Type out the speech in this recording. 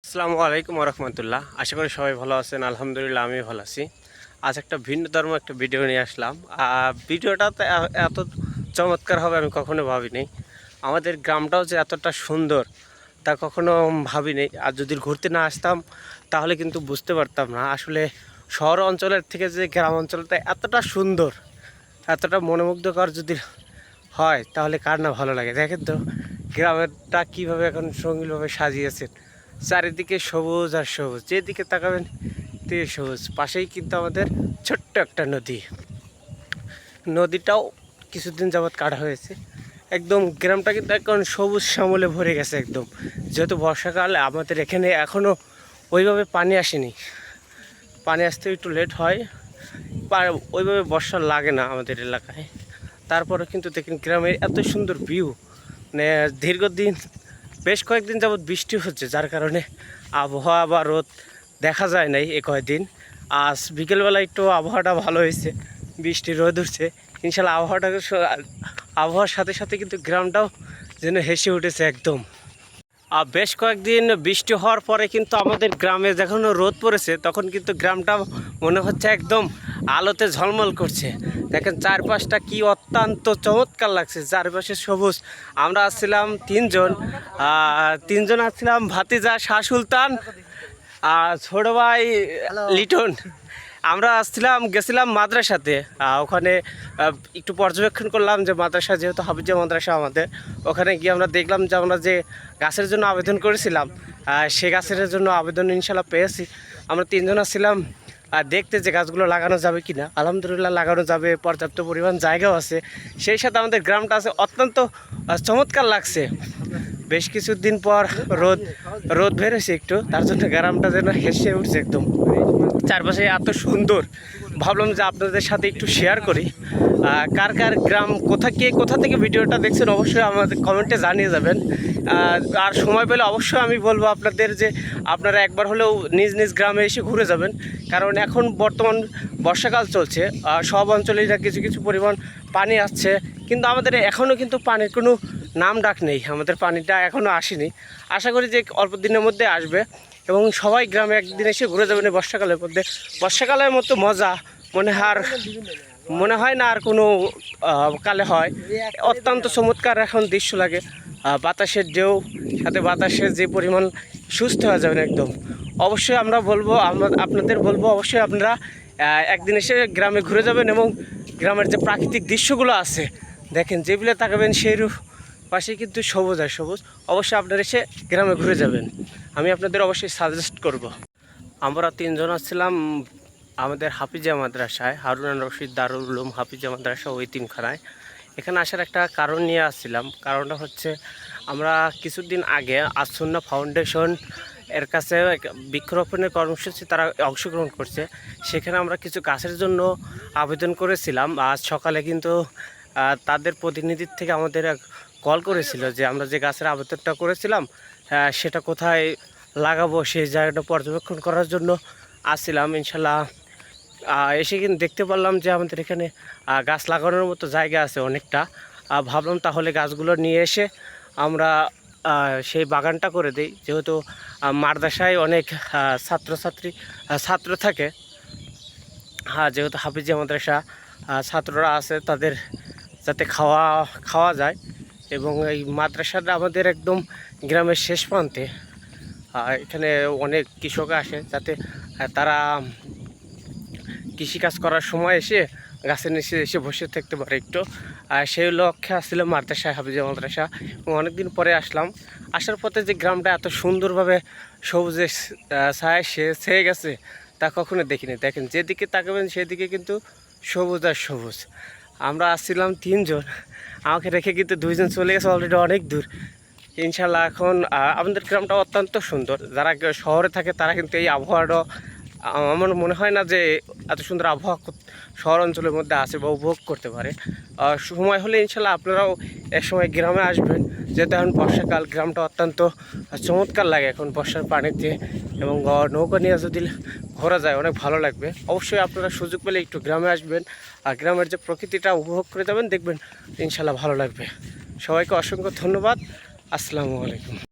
আসসালামু আলাইকুম রহমতুল্লাহ। আশা করি সবাই ভালো আছেন। আলহামদুলিল্লাহ আমি ভালো আছি। আজ একটা ভিন্ন ধর্ম একটা ভিডিও নিয়ে আসলাম। ভিডিওটাতে এত চমৎকার হবে আমি কখনো ভাবিনি। আমাদের গ্রামটাও যে এতটা সুন্দর তা কখনো ভাবিনি। আর যদি ঘুরতে না আসতাম তাহলে কিন্তু বুঝতে পারতাম না আসলে শহর অঞ্চলের থেকে যে গ্রাম অঞ্চলটা এতটা সুন্দর, এতটা মনোমুগ্ধকর যদি হয় তাহলে কার না ভালো লাগে। দেখেন তো গ্রামেরটা কীভাবে এখন সঙ্গীভাবে সাজিয়েছেন, চারিদিকে সবুজ আর সবুজ, যেদিকে তাকাবেন দিকে সবুজ। পাশেই কিন্তু আমাদের ছোট্ট একটা নদীটাও কিছুদিন যাবৎ কাটা হয়েছে। একদম গ্রামটা কিন্তু এখন সবুজ শ্যামলে ভরে গেছে একদম। যেহেতু বর্ষাকাল আমাদের এখানে এখনও ওইভাবে পানি আসেনি, পানি আসতে একটু লেট হয়, ওইভাবে বর্ষা লাগে না আমাদের এলাকায়। তারপরে কিন্তু দেখেন গ্রামের এত সুন্দর ভিউ, মানে দীর্ঘদিন বেশ কয়েকদিন যাবৎ বৃষ্টি হচ্ছে, যার কারণে আবহাওয়া বা রোদ দেখা যায় নাই এ কয়েকদিন। আজ বিকেলবেলা একটু আবহাওয়াটা ভালো হয়েছে, বৃষ্টি রোদ উঠছে। ইনশাল্লাহ আবহাওয়ার সাথে সাথে কিন্তু গ্রামটাও যেন হেসে উঠেছে একদম। আর বেশ কয়েকদিন বৃষ্টি হওয়ার পরে কিন্তু আমাদের গ্রামে যখন রোদ পড়েছে তখন কিন্তু গ্রামটা মনে হচ্ছে একদম আলোতে ঝলমল করছে। দেখেন চারপাশটা কি অত্যন্ত চমৎকার লাগছে, চারপাশে সবুজ। আমরা আসছিলাম তিনজন আসছিলাম, ভাতিজা শাহ সুলতান আর ছোটো ভাই লিটন। আমরা গেছিলাম মাদ্রাসাতে। ওখানে একটু পর্যবেক্ষণ করলাম যে মাদ্রাসা, যেহেতু হাফিজিয়া মাদ্রাসা আমাদের, ওখানে গিয়ে আমরা দেখলাম যে আমরা যে গাছের জন্য আবেদন করেছিলাম সে গাছের জন্য আবেদন ইনশাল্লাহ পেয়েছি। আমরা তিনজন আসছিলাম দেখতে যে গাছগুলো লাগানো যাবে কি না। আলহামদুলিল্লাহ লাগানো যাবে, পর্যাপ্ত পরিমাণ জায়গাও আছে। সেই সাথে আমাদের গ্রামটা আছে অত্যন্ত চমৎকার লাগছে। বেশ কিছুদিন পর রোদ বেরোছে একটু, তার জন্য গ্রামটা যেন হেসে উঠছে একদম। চারপাশে এত সুন্দর, ভাবলাম যে আপনাদের সাথে একটু শেয়ার করি। কার কার গ্রাম কোথা থেকে ভিডিওটা দেখছেন অবশ্যই আমাদের কমেন্টে জানিয়ে যাবেন। আর সময় পেলে অবশ্যই আমি বলবো আপনাদের যে আপনারা একবার হলেও নিজ নিজ গ্রামে এসে ঘুরে যাবেন। কারণ এখন বর্তমান বর্ষাকাল চলছে, সব অঞ্চলেই কিছু কিছু পরিমাণ পানি আসছে, কিন্তু আমাদের এখনও কিন্তু পানির কোনো নাম ডাক নেই। আমাদের পানিটা এখনও আসেনি। আশা করি যে অল্প দিনের মধ্যে আসবে এবং সবাই গ্রামে একদিন এসে ঘুরে যাবেন এই বর্ষাকালের মধ্যে। বর্ষাকালের মতো মজা মনে হয় না আর কোনো কালে হয়। অত্যন্ত চমৎকার এখন দৃশ্য লাগে, বাতাসের ঢেউ সাথে বাতাসের যে পরিমাণ, সুস্থ হয়ে যাবেন একদম। অবশ্যই আপনাদের বলবো অবশ্যই আপনারা একদিন এসে গ্রামে ঘুরে যাবেন এবং গ্রামের যে প্রাকৃতিক দৃশ্যগুলো আছে দেখেন, যেগুলো তাকাবেন সেই পাশে কিন্তু সবুজ আর সবুজ। অবশ্যই আপনারা এসে গ্রামে ঘুরে যাবেন, আমি আপনাদের অবশ্যই সাজেস্ট করব। আমরা তিনজন আসছিলাম আমাদের হাফিজিয়া মাদ্রাসায়, হারুন রশিদ দারুল উলুম হাফিজিয়া মাদ্রাসা, ওই তিনখানায়। এখানে আসার একটা কারণ নিয়ে আসছিলাম। কারণটা হচ্ছে আমরা কিছুদিন আগে আসুন্না ফাউন্ডেশন এর কাছে বৃক্ষরোপণের কর্মসূচি তারা অংশগ্রহণ করছে, সেখানে আমরা কিছু গাছের জন্য আবেদন করেছিলাম। আজ সকালে কিন্তু তাদের প্রতিনিধির থেকে আমাদের কল করেছিল যে আমরা যে গাছের আবেদনটা করেছিলাম সেটা কোথায় লাগাবো সেই জায়গাটা পর্যবেক্ষণ করার জন্য আসছিলাম। ইনশাল্লাহ এসে কিন্তু দেখতে পারলাম যে আমাদের এখানে গাছ লাগানোর মতো জায়গা আছে অনেকটা। ভাবলাম তাহলে গাছগুলো নিয়ে এসে আমরা সেই বাগানটা করে দিই। যেহেতু মাদ্রাসায় অনেক ছাত্র থাকে, যেহেতু হাফিজিয়া মাদ্রাসা ছাত্ররা আছে, তাদের যাতে খাওয়া যায়। এবং এই মাদ্রাসাটা আমাদের একদম গ্রামের শেষ প্রান্তে। এখানে অনেক কৃষক আসে, যাতে তারা কৃষিকাজ করার সময় এসে গাছের নিচে এসে বসে থাকতে পারে একটু। সেই লক্ষ্যে আসছিলাম মাদ্রাসা, হাফিজিয়া মাদ্রাসা। এবং অনেকদিন পরে আসার পথে যে গ্রামটা এত সুন্দরভাবে সবুজে ছায়া ছেয়ে গেছে তা কখনো দেখিনি। দেখেন যেদিকে তাকাবেন সেদিকে কিন্তু সবুজ আর সবুজ। আমরা আসছিলাম তিনজন, আমাকে রেখে কিন্তু দুইজন চলে গেছে অলরেডি অনেক দূর। ইনশাল্লাহ এখন আমাদের গ্রামটা অত্যন্ত সুন্দর। যারা শহরে থাকে তারা কিন্তু এই আবহাওয়াটা, আমার মনে হয় না যে এত সুন্দর আবহাওয়া শহর অঞ্চলের মধ্যে আছে বা উপভোগ করতে পারে। সময় হলে ইনশাল্লাহ আপনারাও একসময় গ্রামে আসবেন, যেহেতু এখন বর্ষাকাল। গ্রামটা অত্যন্ত চমৎকার লাগে এখন বর্ষার পানিতে, এবং নৌকা নিয়ে যদি ঘোরা যায় অনেক ভালো লাগবে। অবশ্যই আপনারা সুযোগ পেলে একটু গ্রামে আসবেন, আর গ্রামের যে প্রকৃতিটা উপভোগ করে যাবেন, দেখবেন ইনশাল্লাহ ভালো লাগবে। সবাইকে অসংখ্য ধন্যবাদ। আসসালামু আলাইকুম।